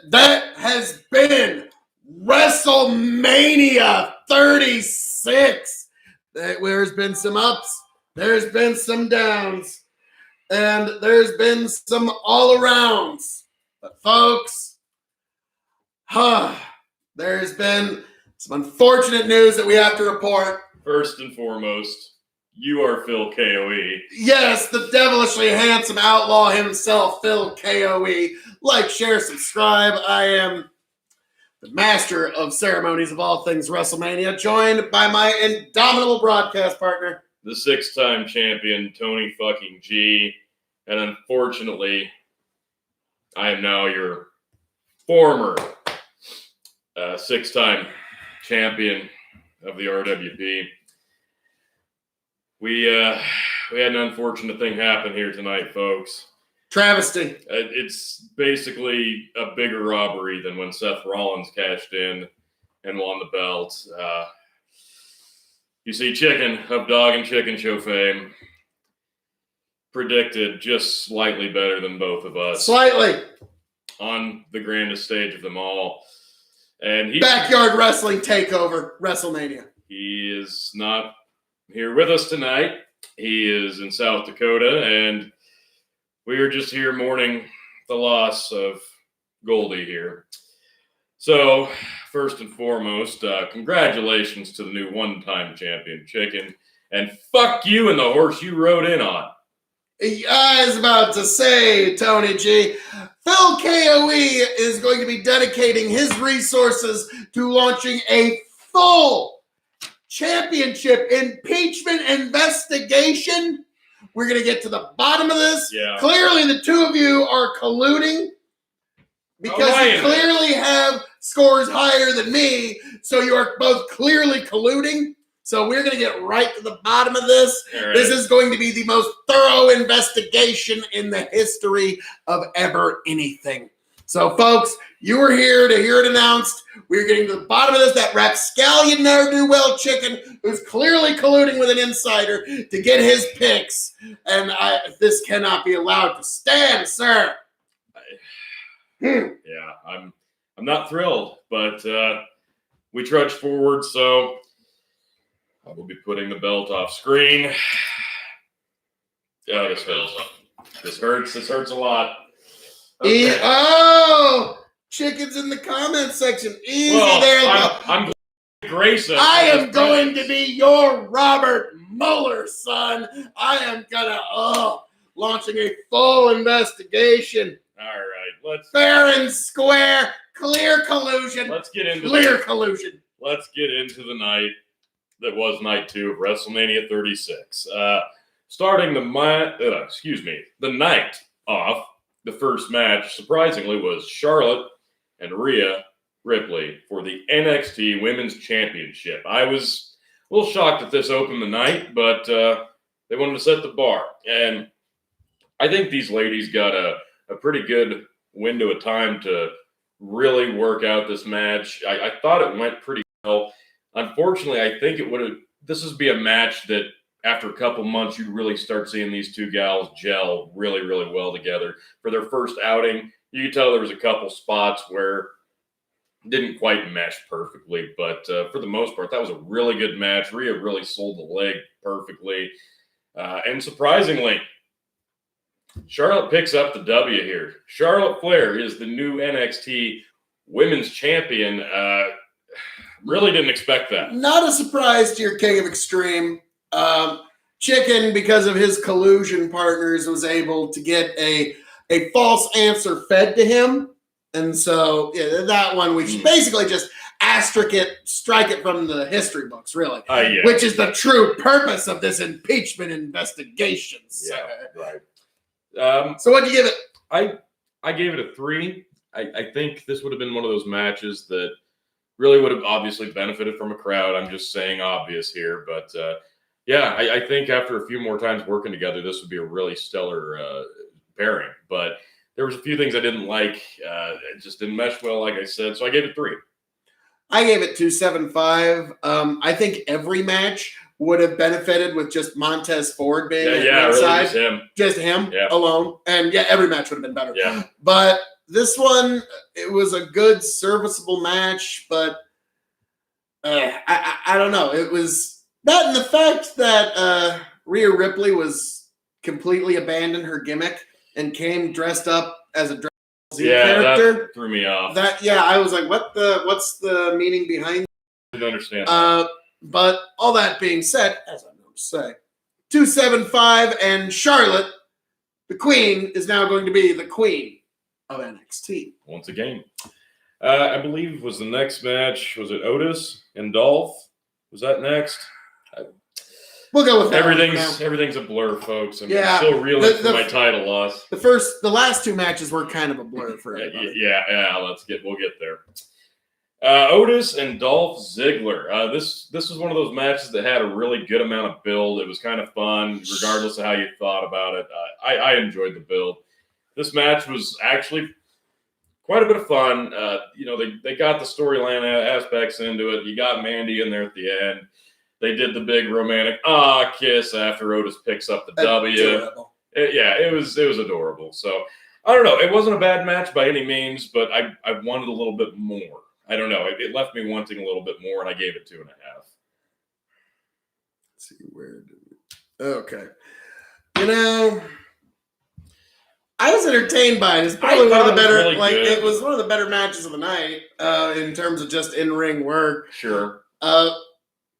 that has been Wrestlemania 36. There's been some ups, there's been some downs, and there's been some all-arounds. But folks, there's been some unfortunate news that we have to report. First and foremost, you are Phil KOE. Yes, the devilishly handsome outlaw himself, Phil KOE. Like, share, subscribe. I am the master of ceremonies of all things WrestleMania, joined by my indomitable broadcast partner, the 6-time champion, Tony fucking G. And unfortunately, I am now your former 6-time champion of the RWP. We had an unfortunate thing happen here tonight, folks. Travesty. It's basically a bigger robbery than when Seth Rollins cashed in and won the belt. You see, Chicken of Dog and Chicken Show fame predicted just slightly better than both of us. Slightly. On the grandest stage of them all. And Backyard Wrestling Takeover, WrestleMania. He is not here with us tonight. He is in South Dakota, and we are just here mourning the loss of Goldie here. So, first and foremost, congratulations to the new one-time champion, Chicken, and fuck you and the horse you rode in on. I was about to say, Tony G, Phil KOE is going to be dedicating his resources to launching a full championship impeachment investigation. We're going to get to the bottom of this. Yeah. Clearly, the two of you are colluding because you clearly have scores higher than me, so you are both clearly colluding. So we're going to get right to the bottom of this. Right. This is going to be the most thorough investigation in the history of ever anything. So, folks, you were here to hear it announced. We're getting to the bottom of this. That rapscallion ne'er-do-well Chicken, who's clearly colluding with an insider to get his picks. And this cannot be allowed to stand, sir. Yeah, I'm not thrilled, but we trudged forward, so I will be putting the belt off screen. Oh, this hurts. This hurts. This hurts a lot. Okay. Chicken's in the comments section. Easy well, there. I'm Grayson. I am going to be your Robert Mueller, son. I am launching a full investigation. All right, let's fair and square, clear collusion. Let's get into collusion. Let's get into the night that was night 2 of WrestleMania 36. Starting the night off, the first match, surprisingly, was Charlotte and Rhea Ripley for the NXT Women's Championship. I was a little shocked that this opened the night, but they wanted to set the bar. And I think these ladies got a pretty good window of time to really work out this match. I thought it went pretty well. Unfortunately, I think this would be a match that after a couple months, you'd really start seeing these two gals gel really, really well together. For their first outing, you could tell there was a couple spots where it didn't quite mesh perfectly, but for the most part, that was a really good match. Rhea really sold the leg perfectly. And surprisingly, Charlotte picks up the W here. Charlotte Flair is the new NXT Women's Champion. Really didn't expect that. Not a surprise to your King of Extreme. Chicken, because of his collusion partners, was able to get a false answer fed to him. And so that one, we should basically just strike it from the history books, really. Yeah. Which is the true purpose of this impeachment investigation. Yeah, right. So what'd you give it? I gave it a 3. I think this would have been one of those matches that really would have obviously benefited from a crowd. I'm just saying obvious here, but I think after a few more times working together, this would be a really stellar pairing. But there was a few things I didn't like. It just didn't mesh well, like I said. So I gave it 3. I gave it 2.75. I think every match would have benefited with just Montez Ford being inside. Really just him alone. And every match would have been better. Yeah. But this one, it was a good, serviceable match, but I don't know. It was that and the fact that Rhea Ripley was completely abandoned her gimmick and came dressed up as a Dragon Ball Z character. That threw me off. I was like, what's the meaning behind I didn't understand that. But all that being said, as I know to say, 275 and Charlotte, the Queen, is now going to be the Queen of NXT. Once again. I believe was the next match. Was it Otis and Dolph? Was that next? We'll go with that. Everything's a blur, folks. I'm the still reeling from my title loss. The last two matches were kind of a blur for everybody. We'll get there. Otis and Dolph Ziggler. This was one of those matches that had a really good amount of build. It was kind of fun, regardless of how you thought about it. I enjoyed the build. This match was actually quite a bit of fun. They got the storyline aspects into it. You got Mandy in there at the end. They did the big romantic kiss after Otis picks up the W. It was adorable. So I don't know. It wasn't a bad match by any means, but I wanted a little bit more. I don't know. It left me wanting a little bit more, and I gave it 2.5. Let's see where did we? Okay. I was entertained by it. It's probably one of the better. Really it was one of the better matches of the night in terms of just in-ring work. Sure.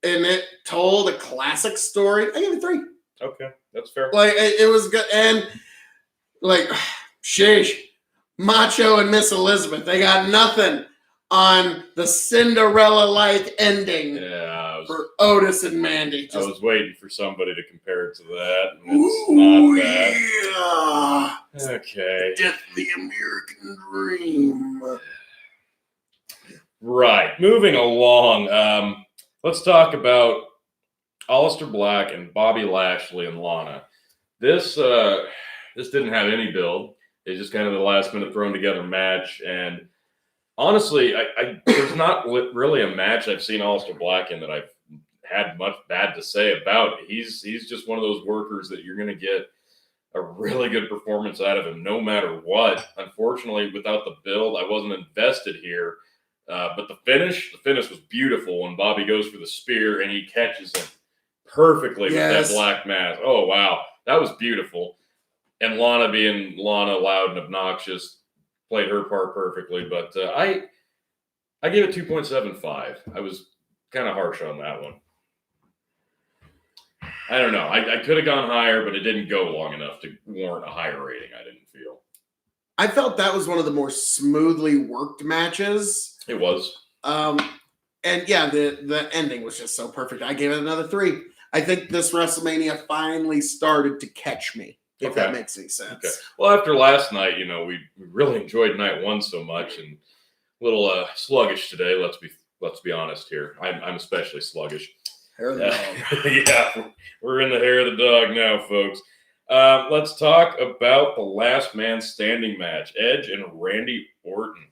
And it told a classic story. I gave it 3. Okay, that's fair. It was good, and sheesh, Macho and Miss Elizabeth, they got nothing on the Cinderella-like ending for Otis and Mandy. I was waiting for somebody to compare it to that, and it's not that. Yeah. Okay. Death of the American Dream. Right. Moving along. Let's talk about Aleister Black and Bobby Lashley and Lana. This didn't have any build. It's just kind of the last minute thrown together match. And honestly, there's not really a match I've seen Aleister Black in that I've had much bad to say about. He's just one of those workers that you're going to get a really good performance out of him no matter what. Unfortunately, without the build, I wasn't invested here. But the finish was beautiful when Bobby goes for the spear and he catches him perfectly with that black mask. Oh, wow. That was beautiful. And Lana being Lana, loud and obnoxious, played her part perfectly. But I gave it 2.75. I was kind of harsh on that one. I don't know. I could have gone higher, but it didn't go long enough to warrant a higher rating, I didn't feel. I felt that was one of the more smoothly worked matches. It was. And yeah, the ending was just so perfect. I gave it another 3. I think this WrestleMania finally started to catch me, if that makes any sense. Okay. Well, after last night, we really enjoyed night 1 so much, and a little sluggish today. Let's be honest here. I'm especially sluggish. Hair of the dog. Yeah, we're in the hair of the dog now, folks. Let's talk about the last man standing match, Edge and Randy Orton.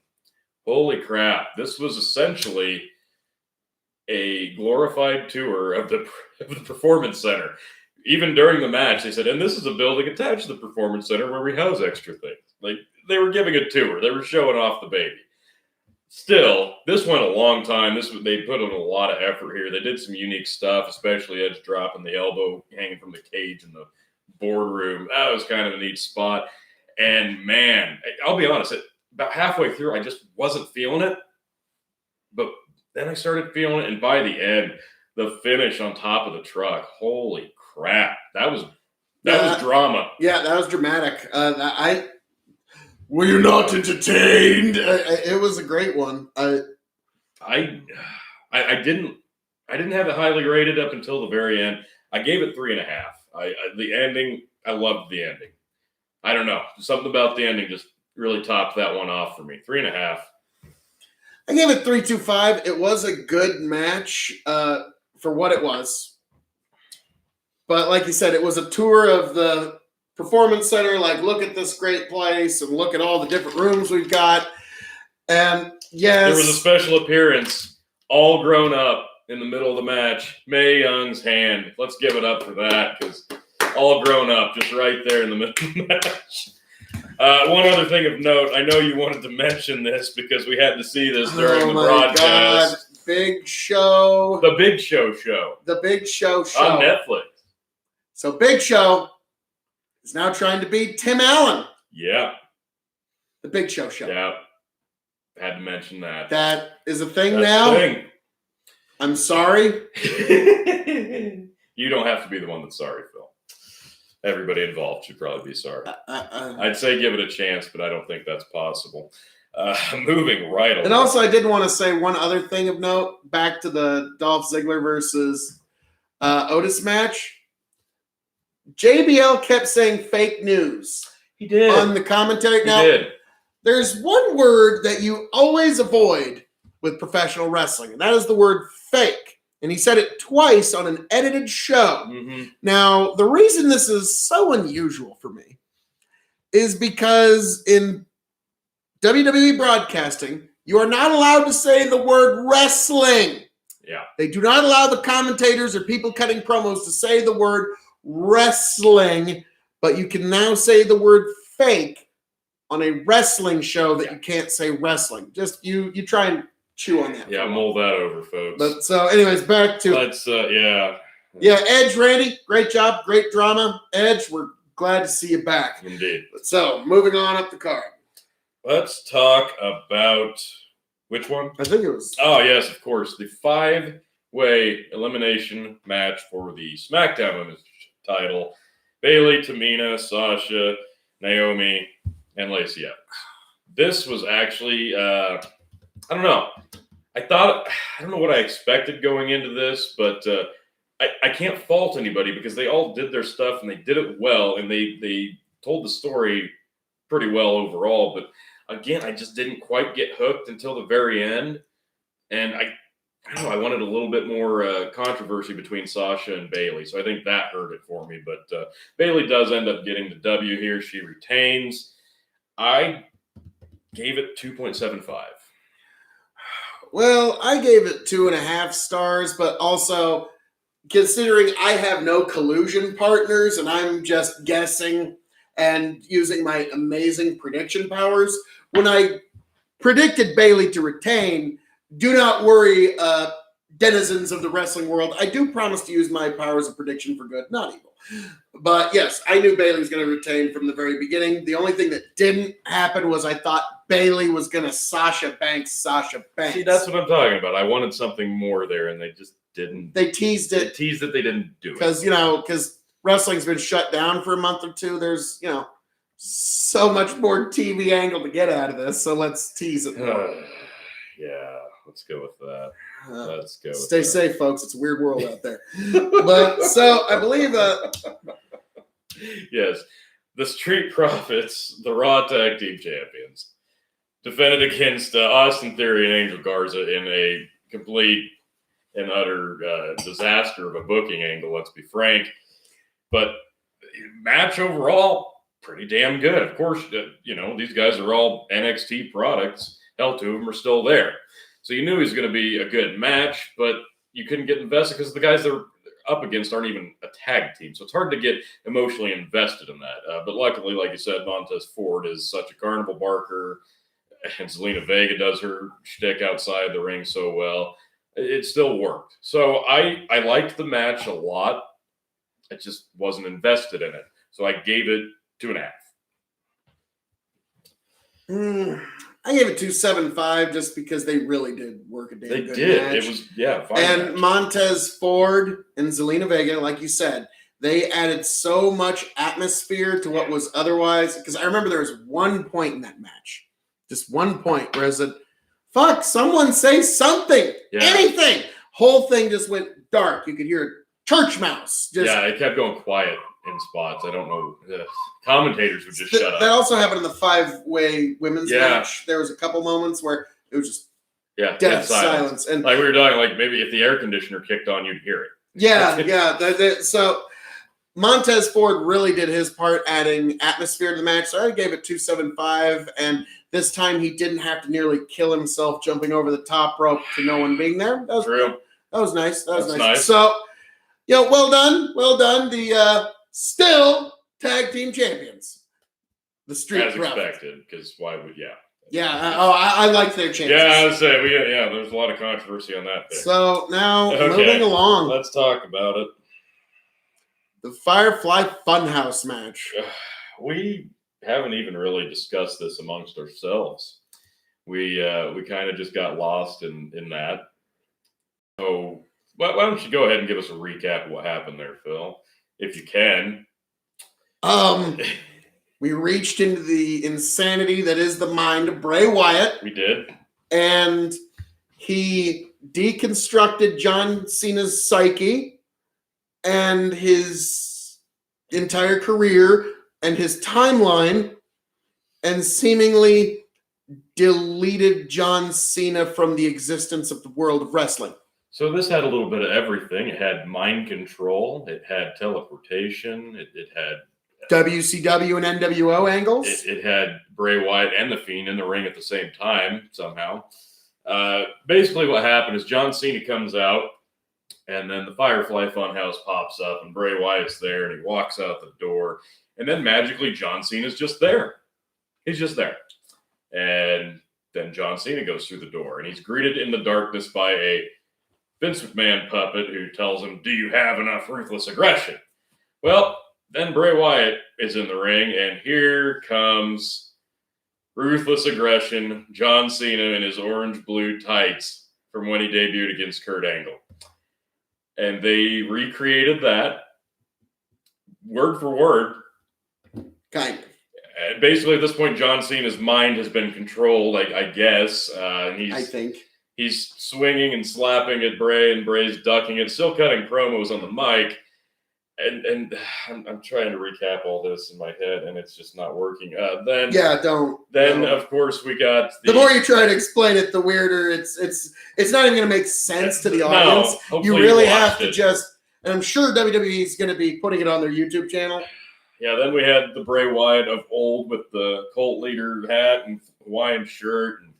Holy crap. This was essentially a glorified tour of the Performance Center. Even during the match, they said, and this is a building attached to the Performance Center where we house extra things. They were giving a tour. They were showing off the baby. Still, this went a long time. They put in a lot of effort here. They did some unique stuff, especially Edge dropping the elbow hanging from the cage in the boardroom. That was kind of a neat spot. And man, I'll be honest, about halfway through, I just wasn't feeling it. But then I started feeling it. And by the end, the finish on top of the truck, holy crap. That was drama. Yeah, that was dramatic. Were you not entertained? It was a great one. I didn't have it highly rated up until the very end. I gave it 3.5. The ending, I loved the ending. I don't know. Something about the ending just really topped that one off for me. 3.5. I gave it 3.25. It was a good match for what it was. But like you said, it was a tour of the Performance Center. Look at this great place and look at all the different rooms we've got. And yes. There was a special appearance, all grown up in the middle of the match. Mae Young's hand. Let's give it up for that because all grown up just right there in the middle of the match. One other thing of note, I know you wanted to mention this because we had to see this during the my broadcast. God. Big Show. The Big Show show. The Big Show On Netflix. So Big Show is now trying to beat Tim Allen. Yeah. The Big Show. Yeah. Had to mention that. That is a thing That's now. a thing. I'm sorry. You don't have to be the one that's sorry, Phil. Everybody involved should probably be sorry. I'd say give it a chance, but I don't think that's possible. Moving right along. And also, I did want to say one other thing of note. Back to the Dolph Ziggler versus Otis match. JBL kept saying fake news. He did. On the commentary. Now, he did. There's one word that you always avoid with professional wrestling, and that is the word fake. And he said it twice on an edited show. Mm-hmm. Now, the reason this is so unusual for me is because in WWE broadcasting, you are not allowed to say the word wrestling. Yeah. They do not allow the commentators or people cutting promos to say the word wrestling, but you can now say the word fake on a wrestling show that you can't say wrestling. Just you try and chew on that. Yeah, mull that over, folks. But so, anyways, back to yeah. Yeah, Edge, Randy, great job, great drama. Edge, we're glad to see you back. Indeed. So, moving on up the card. Let's talk about which one? I think it was. Oh, yes, of course. The 5-way elimination match for the SmackDown Women's title. Bayley, Tamina, Sasha, Naomi, and Lacey Evans. This was actually, I don't know. I don't know what I expected going into this, but I can't fault anybody because they all did their stuff and they did it well and they told the story pretty well overall. But again, I just didn't quite get hooked until the very end. And I don't know, I wanted a little bit more controversy between Sasha and Bayley. So I think that hurt it for me. But Bayley does end up getting the W here. She retains. I gave it 2.75. Well, I gave it 2.5 stars, but also considering I have no collusion partners and I'm just guessing and using my amazing prediction powers, when I predicted Bayley to retain, do not worry, denizens of the wrestling world. I do promise to use my powers of prediction for good, not evil. But yes, I knew Bayley was going to retain from the very beginning. The only thing that didn't happen was I thought Bayley was going to Sasha Banks. See, that's what I'm talking about. I wanted something more there, and they just didn't. They teased it. They didn't do it. Because wrestling's been shut down for a month or two. There's, so much more TV angle to get out of this. So let's tease it more. Yeah, let's go with that. Let's go. Stay safe, folks. It's a weird world out there. But so I believe yes, the Street Profits, the Raw Tag Team Champions, defended against Austin Theory and Angel Garza in a complete and utter disaster of a booking angle. Let's be frank, but match overall pretty damn good. Of course, these guys are all NXT products. Hell, 2 of them are still there. So you knew he was going to be a good match, but you couldn't get invested because the guys they're up against aren't even a tag team. So it's hard to get emotionally invested in that. But luckily, like you said, Montez Ford is such a carnival barker, and Zelina Vega does her shtick outside the ring so well. It still worked. So I liked the match a lot. I just wasn't invested in it. So I gave it 2.5. I gave it 2.75 just because they really did work a damn good match. They did. It was, fine. And match. Montez Ford and Zelina Vega, like you said, they added so much atmosphere to what was otherwise. Because I remember there was one point in that match, just one point where I said, fuck, someone say something, anything. Whole thing just went dark. You could hear a church mouse. It kept going quiet in spots. I don't know. The commentators would just shut up. That also happened in the 5-way women's match. There was a couple moments where it was just dead silence. And like we were talking, like maybe if the air conditioner kicked on, you'd hear it. So Montez Ford really did his part adding atmosphere to the match. So I gave it 2.75. And this time he didn't have to nearly kill himself jumping over the top rope to no one being there. That was true. That was nice. That was nice. So, well done. Well done. The still tag team champions. the Street as Profits. expected, because why would I liked their chances. Yeah, I would say there's a lot of controversy on that there. So now Okay, moving along, let's talk about it. the Firefly Funhouse match. We haven't even really discussed this amongst ourselves. We kind of just got lost in that. So why don't you go ahead and give us a recap of what happened there, Phil, if you can. We reached into the insanity that is the mind of Bray Wyatt. We did. And he deconstructed John Cena's psyche and his entire career and his timeline and seemingly deleted John Cena from the existence of the world of wrestling. So this had a little bit of everything. It had mind control. It had teleportation. It had WCW and NWO angles. It had Bray Wyatt and The Fiend in the ring at the same time somehow. Basically what happened is John Cena comes out, and then the Firefly Funhouse pops up, and Bray Wyatt's there, and he walks out the door, and then magically John Cena's just there. He's just there. And then John Cena goes through the door, and he's greeted in the darkness by a Vince McMahon puppet who tells him, "Do you have enough ruthless aggression?" Well, then Bray Wyatt is in the ring, and here comes ruthless aggression, John Cena in his orange-blue tights from when he debuted against Kurt Angle. And they recreated that word for word. Kind of. And basically, at this point, John Cena's mind has been controlled, I guess. And I think. He's swinging and slapping at Bray, and Bray's ducking it, still cutting promos on the mic. And I'm trying to recap all this in my head, and it's just not working. Then of course we got the more you try to explain it, the weirder it's not even going to make sense to the audience. You really have to just, and I'm sure WWE is going to be putting it on their YouTube channel. Yeah, then we had the Bray Wyatt of old with the cult leader hat and Hawaiian shirt, and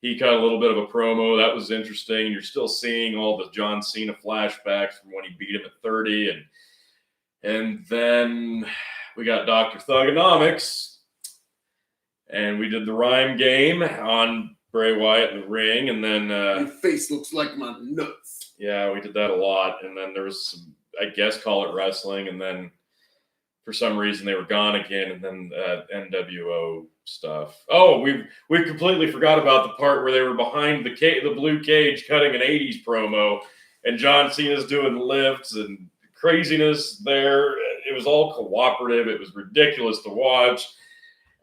he cut a little bit of a promo. That was interesting. You're still seeing all the John Cena flashbacks from when he beat him at 30, and then we got Dr. Thugonomics, and we did the rhyme game on Bray Wyatt in the ring, and then your face looks like my nuts. Yeah, we did that a lot, and then there was some, I guess, call it wrestling, and then for some reason they were gone again, and then NWO stuff. Oh, we completely forgot about the part where they were behind the blue cage cutting an 80s promo, and John Cena's doing lifts and craziness there. It was all cooperative. It was ridiculous to watch.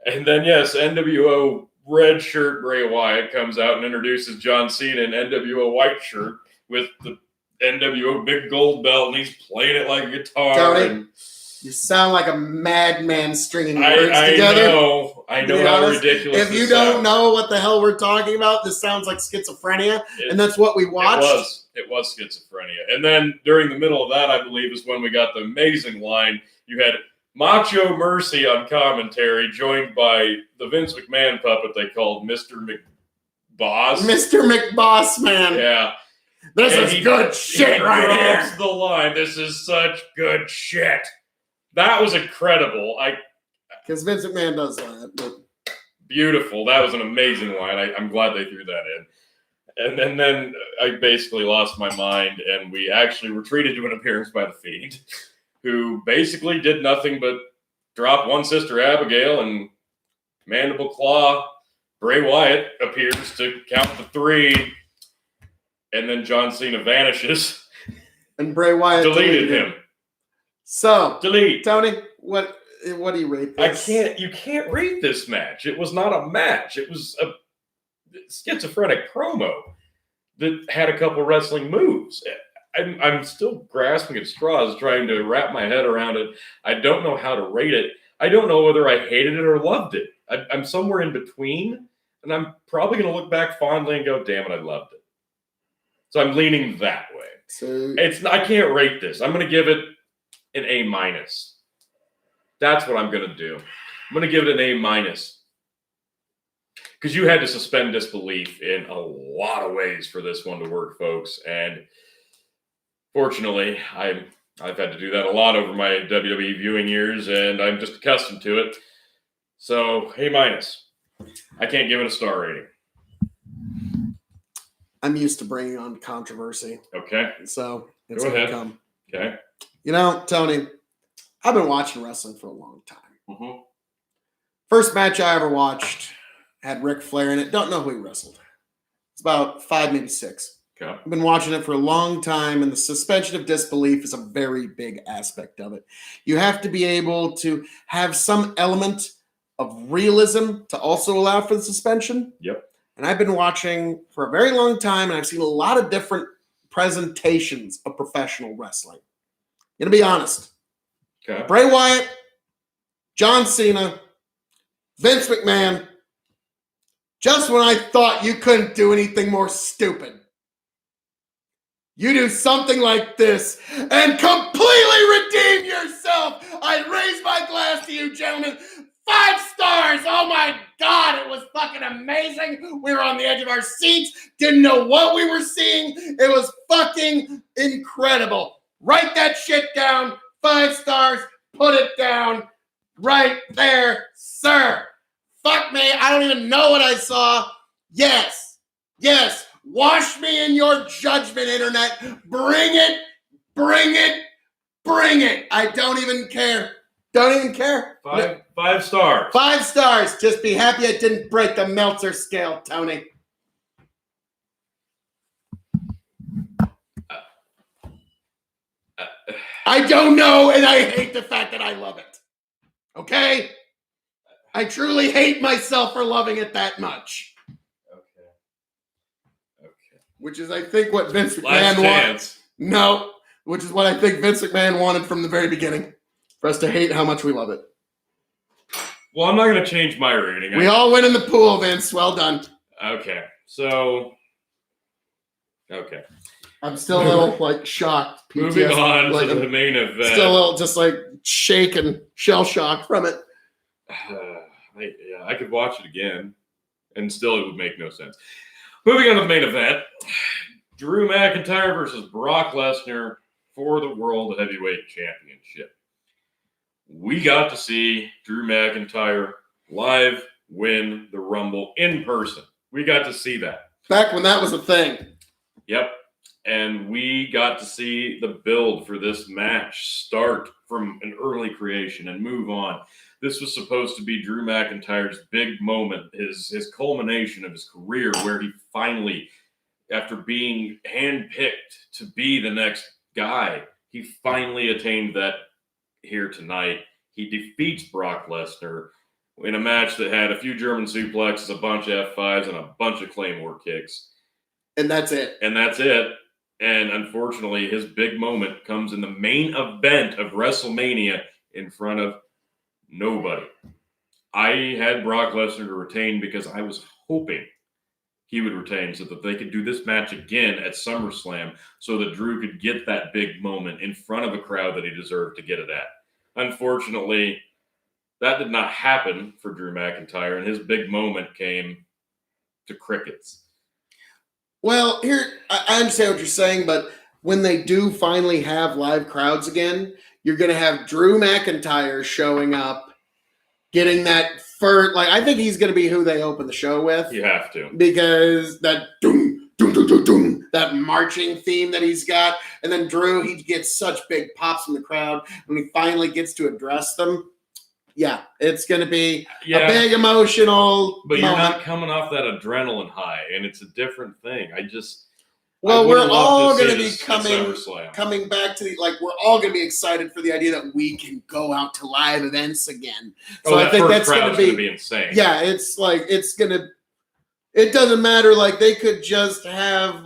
And then, yes, NWO red shirt Bray Wyatt comes out and introduces John Cena in NWO white shirt with the NWO big gold belt, and he's playing it like a guitar. Tony, you sound like a madman stringing words together. I know how ridiculous If you don't know what the hell we're talking about, this sounds like schizophrenia, and that's what we watched. It was schizophrenia. And then during the middle of that, I believe, is when we got the amazing line. You had Macho Mercy on commentary, joined by the Vince McMahon puppet they called Mr. McBoss. Mr. McBoss, man. Yeah. This is good shit right here. The line, "This is such good shit." That was incredible. Because Vince McMahon does that. But. Beautiful. That was an amazing line. I'm glad they threw that in. And then I basically lost my mind, and we actually were treated to an appearance by The Fiend, who basically did nothing but drop one Sister Abigail, and Mandible Claw Bray Wyatt appears to count to 3, and then John Cena vanishes. And Bray Wyatt deleted him. So, delete. Tony, what do you rate this? You can't rate this match. It was not a match. It was a schizophrenic promo that had a couple wrestling moves. I'm still grasping at straws trying to wrap my head around it. I don't know how to rate it. I don't know whether I hated it or loved it. I'm somewhere in between, and I'm probably going to look back fondly and go, damn it, I loved it. So I'm leaning that way. So I can't rate this. I'm going to give it an A-. That's what I'm going to do. I'm going to give it an A-. Because you had to suspend disbelief in a lot of ways for this one to work, folks. And fortunately, I've had to do that a lot over my WWE viewing years, and I'm just accustomed to it. So, A minus. I can't give it a star rating. I'm used to bringing on controversy, Okay. so it's Go going ahead. to come. Okay. You know, Tony, I've been watching wrestling for a long time. Mm-hmm. First match I ever watched had Ric Flair in it. Don't know who he wrestled. It's about 5, maybe 6. Okay. I've been watching it for a long time, and the suspension of disbelief is a very big aspect of it. You have to be able to have some element of realism to also allow for the suspension. Yep. And I've been watching for a very long time, and I've seen a lot of different presentations of professional wrestling. I'm going to be honest. Okay. Bray Wyatt, John Cena, Vince McMahon, just when I thought you couldn't do anything more stupid, you do something like this and completely redeem yourself. I raise my glass to you, gentlemen. 5 stars. Oh my God, it was fucking amazing. We were on the edge of our seats, didn't know what we were seeing. It was fucking incredible. Write that shit down. 5 stars. Put it down right there, sir. Fuck me. I don't even know what I saw. Yes. Wash me in your judgment, internet. Bring it. I don't even care. Five stars. 5 stars. Just be happy I didn't break the Meltzer scale, Tony. I don't know, and I hate the fact that I love it. Okay? I truly hate myself for loving it that much. Okay. Which is, I think, what Vince Last McMahon wanted. chance. No, which is what I think Vince McMahon wanted from the very beginning. For us to hate how much we love it. Well, I'm not going to change my rating. We all went in the pool, Vince. Well done. Okay. So, okay. I'm still a little, shocked. Moving PTSD, on to the main event. Still a little, shaken, shell-shocked from it. I could watch it again, and still it would make no sense. Moving on to the main event. Drew McIntyre versus Brock Lesnar for the World Heavyweight Championship. We got to see Drew McIntyre live win the Rumble in person. We got to see that. Back when that was a thing. Yep. And we got to see the build for this match start from an early creation and move on. This was supposed to be Drew McIntyre's big moment, his culmination of his career, where he finally, after being handpicked to be the next guy, he finally attained that here tonight. He defeats Brock Lesnar in a match that had a few German suplexes, a bunch of F5s, and a bunch of Claymore kicks. And that's it. And unfortunately, his big moment comes in the main event of WrestleMania in front of nobody. I had Brock Lesnar to retain because I was hoping he would retain so that they could do this match again at SummerSlam so that Drew could get that big moment in front of a crowd that he deserved to get it at. Unfortunately, that did not happen for Drew McIntyre, and his big moment came to crickets. Well, here, I understand what you're saying, but when they do finally have live crowds again, you're going to have Drew McIntyre showing up, getting that first, I think he's going to be who they open the show with. You have to. Because that doom, doom, doom, doom, doom, that marching theme that he's got, and then Drew, he gets such big pops from the crowd when he finally gets to address them. Yeah, it's going to be a big emotional But you're moment. not coming off that adrenaline high, and it's a different thing. We're all going to be SummerSlam. coming back to we're all going to be excited for the idea that we can go out to live events again. So I think that's going to be insane. Yeah, it's it doesn't matter. They could just have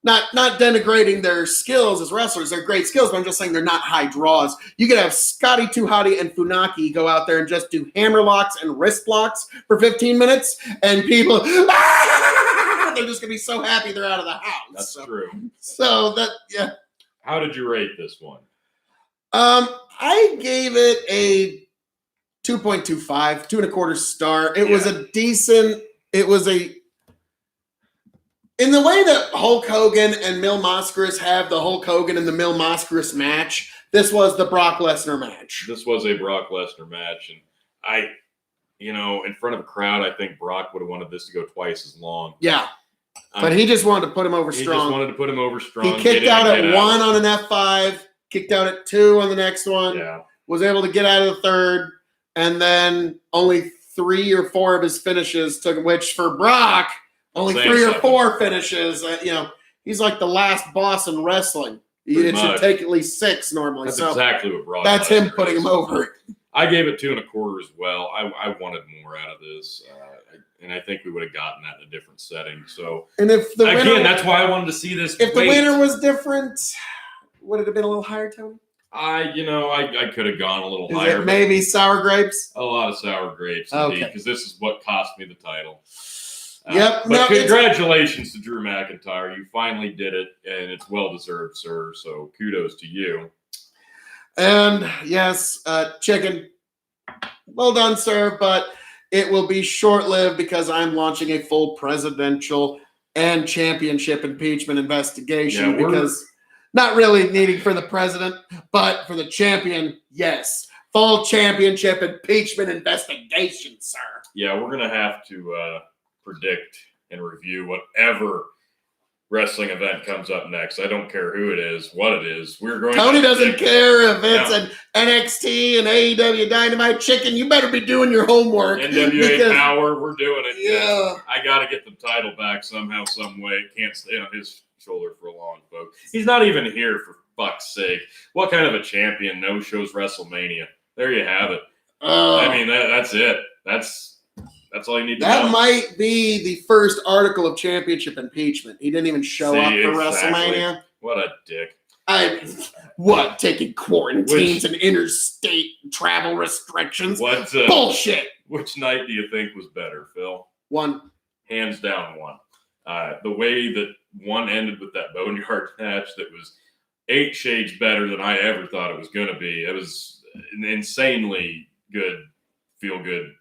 not denigrating their skills as wrestlers. They're great skills, but I'm just saying they're not high draws. You could have Scotty 2 Hotty and Funaki go out there and just do hammer locks and wrist locks for 15 minutes, and people, they're just going to be so happy they're out of the house. That's true. So yeah. How did you rate this one? I gave it a 2.25, 2.25 star. It was a decent, in the way that Hulk Hogan and Mil Mascaras have the Hulk Hogan and the Mil Mascaras match, this was the Brock Lesnar match. This was a Brock Lesnar match, and in front of a crowd, I think Brock would have wanted this to go twice as long. Yeah. But he just wanted to put him over He strong. just wanted to put him over strong. He kicked out at 1 on an F5, kicked out at 2 on the next one. Yeah. Was able to get out of the third, and then only 3 or 4 of his finishes took, which for Brock, only 3 or 4 finishes. He's like the last boss in wrestling. It should take at least 6 normally. That's exactly what Brock. That's him putting him over. I gave it 2 1/4 as well. I wanted more out of this, and I think we would have gotten that in a different setting. So, and if the winner, that's why I wanted to see this. If the winner was different, would it have been a little higher, Tony? I could have gone a little higher. Maybe sour grapes? A lot of sour grapes, indeed, because this is what cost me the title. Yep. But congratulations to Drew McIntyre. You finally did it, and it's well-deserved, sir. So kudos to you. And yes, Chicken, well done, sir, but it will be short-lived because I'm launching a full presidential and championship impeachment investigation because not really needing for the president, but for the champion, yes. Full championship impeachment investigation, sir. Yeah, we're going to have to predict and review whatever wrestling event comes up next. I don't care who it is, what it is. Tony doesn't care if it's an NXT and AEW Dynamite. Chicken, you better be doing your homework. NWA Power, we're doing it. Yeah. I got to get the title back somehow, some way. Can't stay on his shoulder for long, folks. He's not even here, for fuck's sake. What kind of a champion no-shows WrestleMania? There you have it. That's it. That's all you need to know. That might be the first article of championship impeachment. He didn't even show up for WrestleMania. What a dick. Taking quarantines and interstate travel restrictions? Bullshit. Which night do you think was better, Phil? 1. Hands down 1. The way that 1 ended with that Boneyard match that was 8 shades better than I ever thought it was going to be. It was an insanely good, feel-good.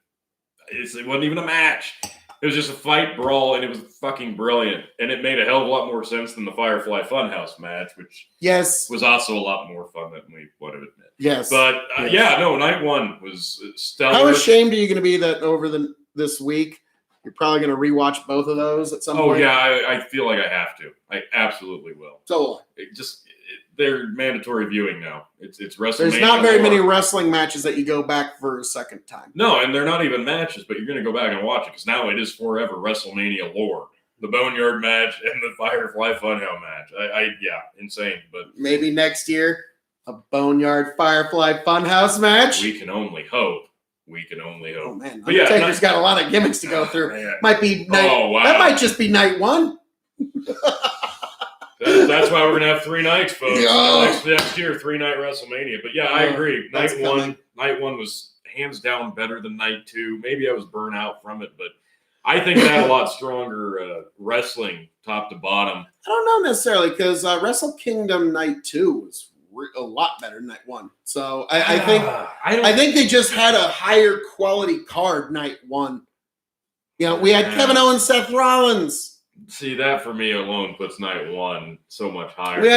It wasn't even a match. It was just a fight brawl, and it was fucking brilliant. And it made a hell of a lot more sense than the Firefly Funhouse match, which was also a lot more fun than we would have admitted. Yes. But, night 1 was stellar. How ashamed are you going to be that over this week, you're probably going to rewatch both of those at some point? Oh, yeah, I feel like I have to. I absolutely will. So they're mandatory viewing now. It's WrestleMania. There's not very many wrestling matches that you go back for a second time. No, and they're not even matches, but you're going to go back and watch it because now it is forever WrestleMania lore. The Boneyard match and the Firefly Funhouse match. Insane. But maybe next year, a Boneyard Firefly Funhouse match. We can only hope. Oh man, but Undertaker's got a lot of gimmicks to go through. Might be night. Oh, wow. That might just be night 1. That's why we're gonna have 3 nights, folks. Next year, 3-night WrestleMania. But I agree. Night one was hands down better than night 2. Maybe I was burnt out from it, but I think it had a lot stronger wrestling top to bottom. I don't know necessarily because Wrestle Kingdom night 2 was a lot better than night 1. So I think they just had a higher quality card night 1. We had Kevin Owens, Seth Rollins. See, that for me alone puts night 1 so much higher. We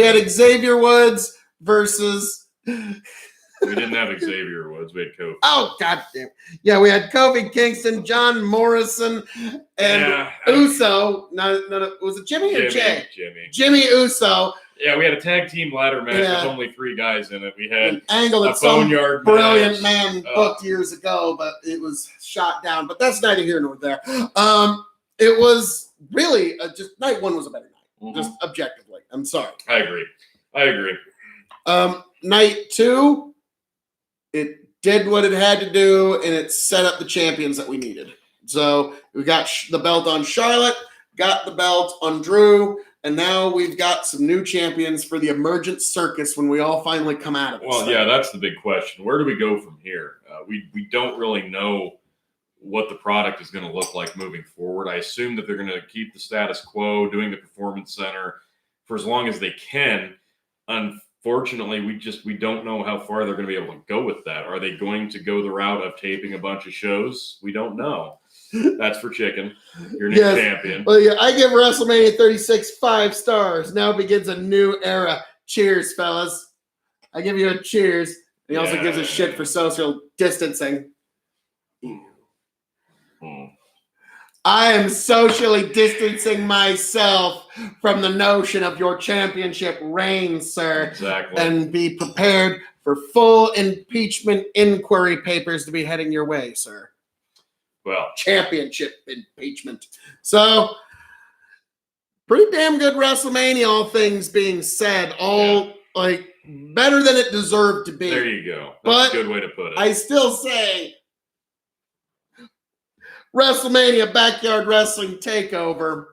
had Xavier Woods versus. We didn't have Xavier Woods. We had Kofi. Oh, goddamn. Yeah, we had Kofi Kingston, John Morrison, and Uso. No, was it Jimmy or Jay? Jimmy Uso. Yeah, we had a tag team ladder match with only 3 guys in it. We had an angle that some brilliant man booked years ago, but it was shot down. But that's neither here nor there. It was really just night 1 was a better night, just objectively. I'm sorry. I agree. Night 2, it did what it had to do, and it set up the champions that we needed. So we got the belt on Charlotte, got the belt on Drew, and now we've got some new champions for the emergent circus when we all finally come out of it. Well, that's the big question. Where do we go from here? We don't really know what the product is going to look like moving forward. I assume that they're going to keep the status quo, doing the Performance Center for as long as they can. Unfortunately, we don't know how far they're going to be able to go with that. Are they going to go the route of taping a bunch of shows? We don't know. That's for Chicken. Your new champion. Well, I give WrestleMania 36 5 stars. Now begins a new era. Cheers, fellas. I give you a cheers. And he also gives a shit for social distancing. I am socially distancing myself from the notion of your championship reign, sir. Exactly. And be prepared for full impeachment inquiry papers to be heading your way, sir. Well, championship impeachment. So, pretty damn good WrestleMania, all things being said. Like, better than it deserved to be. There you go. That's a good way to put it. I still say WrestleMania Backyard Wrestling Takeover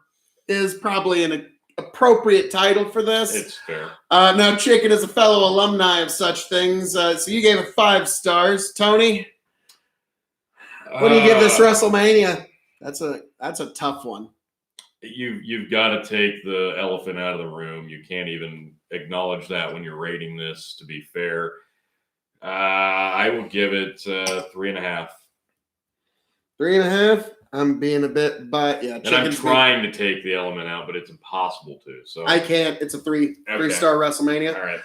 is probably an appropriate title for this. It's fair. Now, Chicken is a fellow alumni of such things, so you gave it 5 stars. Tony, what do you give this WrestleMania? That's a tough one. You've got to take the elephant out of the room. You can't even acknowledge that when you're rating this, to be fair. I will give it 3.5. 3.5. I'm being a bit, but yeah. And I'm trying to take the element out, but it's impossible to. So I can't. It's a 3-star WrestleMania. All right.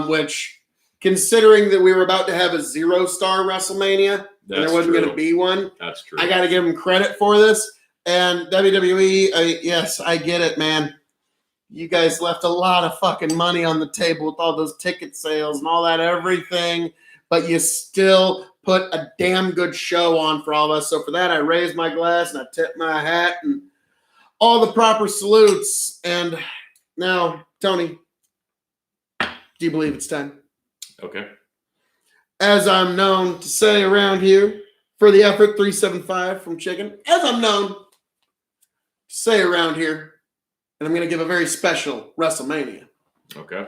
Which, considering that we were about to have a 0-star WrestleMania, and there wasn't going to be one. That's true. I got to give them credit for this. And WWE, yes, I get it, man. You guys left a lot of fucking money on the table with all those ticket sales and all that everything, but you still put a damn good show on for all of us. So for that, I raise my glass and I tip my hat and all the proper salutes. And now, Tony, do you believe it's time? Okay. As I'm known to say around here, for the effort, 375 from Chicken. As I'm known to say around here, and I'm going to give a very special WrestleMania. Okay.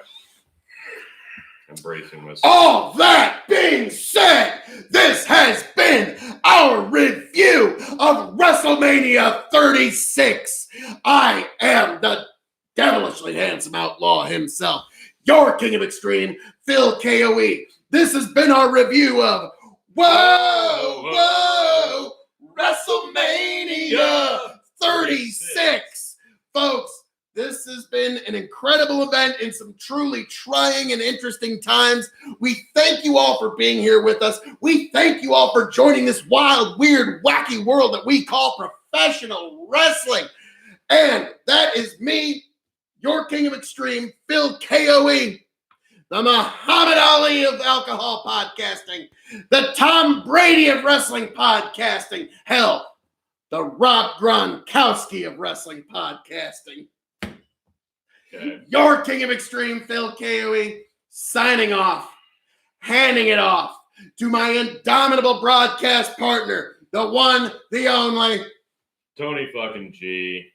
Embracing myself. All that being said, this has been our review of WrestleMania 36. I am the devilishly handsome outlaw himself, your King of Extreme, Phil KOE. This has been our review of WrestleMania 36. Folks, this has been an incredible event in some truly trying and interesting times. We thank you all for being here with us. We thank you all for joining this wild, weird, wacky world that we call professional wrestling. And that is me, your King of Extreme, Phil KOE, the Muhammad Ali of alcohol podcasting, the Tom Brady of wrestling podcasting, hell, the Rob Gronkowski of wrestling podcasting. Okay. Your King of Extreme, Phil KOE, signing off, handing it off to my indomitable broadcast partner, the one, the only, Tony fucking G.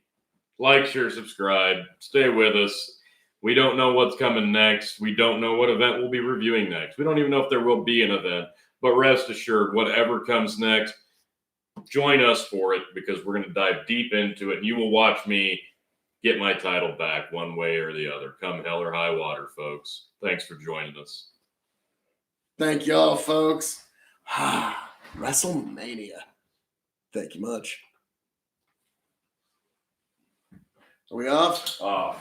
Like, share, subscribe. Stay with us. We don't know what's coming next. We don't know what event we'll be reviewing next. We don't even know if there will be an event. But rest assured, whatever comes next, join us for it, because we're going to dive deep into it. And you will watch me get my title back one way or the other. Come hell or high water, folks. Thanks for joining us. Thank y'all, folks. WrestleMania. Thank you much. Are we off? Off.